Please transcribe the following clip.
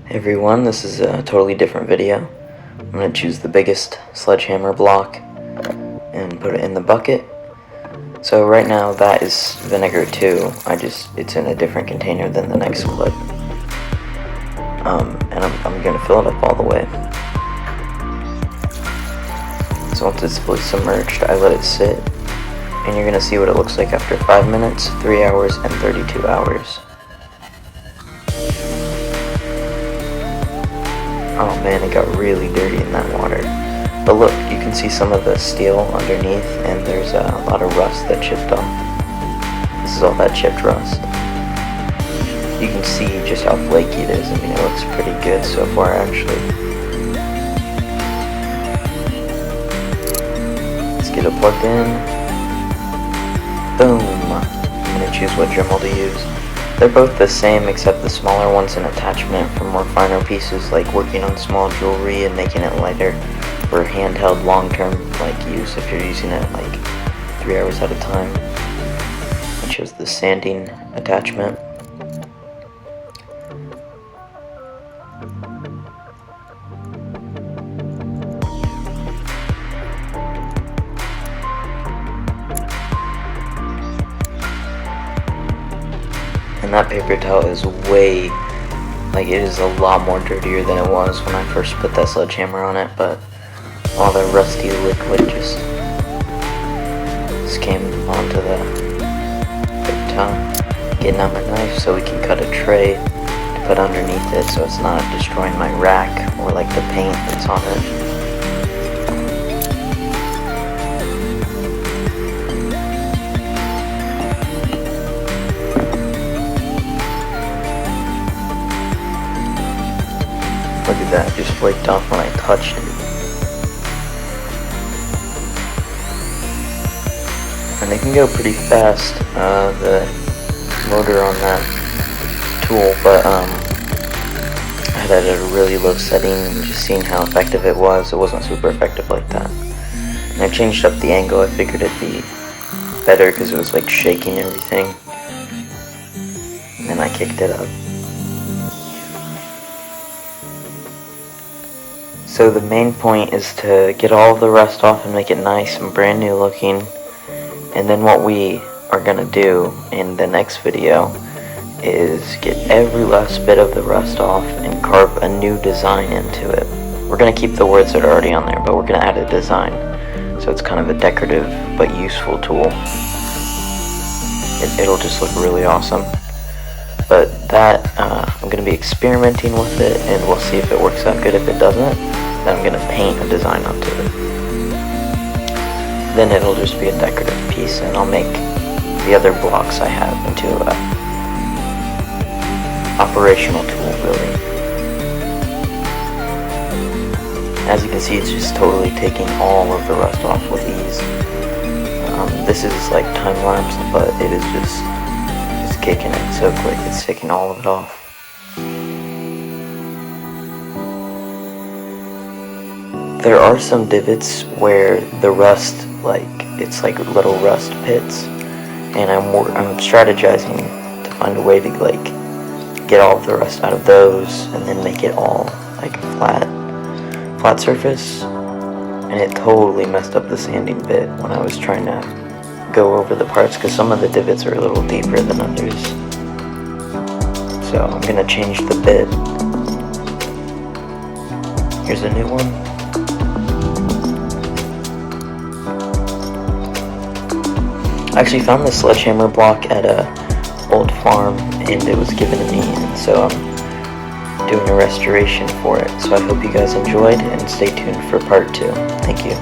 Hey everyone, this is a totally different video. I'm going to choose the biggest sledgehammer block and put it in the bucket. So right now that is vinegar 2, it's in a different container than the next clip. And I'm going to fill it up all the way. So once it's fully submerged, I let it sit, and you're going to see what it looks like after 5 minutes, 3 hours, and 32 hours. Oh man, it got really dirty in that water. But look, you can see some of the steel underneath, and there's a lot of rust that chipped off. This is all that chipped rust. You can see just how flaky it is. I mean, it looks pretty good so far, actually. Let's get it plugged in. Boom! I'm going to choose what Dremel to use. They're both the same, except the smaller one's an attachment for more finer pieces, like working on small jewelry and making it lighter for handheld long-term use if you're using it 3 hours at a time. I chose the sanding attachment. And that paper towel is it is a lot more dirtier than it was when I first put that sledgehammer on it, but all the rusty liquid just came onto the paper towel. Getting out my knife so we can cut a tray to put underneath it so it's not destroying my rack or the paint that's on it. Look at that, just flaked off when I touched it. And it can go pretty fast, the motor on that tool, but I had it at a really low setting, and just seeing how effective it wasn't super effective like that. And I changed up the angle. I figured it'd be better because it was shaking everything. And then I kicked it up. So the main point is to get all of the rust off and make it nice and brand new looking. And then what we are going to do in the next video is get every last bit of the rust off and carve a new design into it. We're going to keep the words that are already on there, but we're going to add a design. So it's kind of a decorative but useful tool. It'll just look really awesome. But that, I'm going to be experimenting with it, and we'll see if it works out good. If it doesn't, then I'm going to paint a design onto it. Then it'll just be a decorative piece, and I'll make the other blocks I have into a operational tool, really. As you can see, it's just totally taking all of the rust off with ease. This is time-lapse, but it is just kicking it so quick. It's taking all of it off. There are some divots where the rust, it's little rust pits, and I'm strategizing to find a way to get all of the rust out of those, and then make it all flat surface. And it totally messed up the sanding bit when I was trying to go over the parts, because some of the divots are a little deeper than others. So I'm gonna change the bit. Here's a new one. I actually found this sledgehammer block at a old farm, and it was given to me, and so I'm doing a restoration for it. So I hope you guys enjoyed, and stay tuned for part 2. Thank you.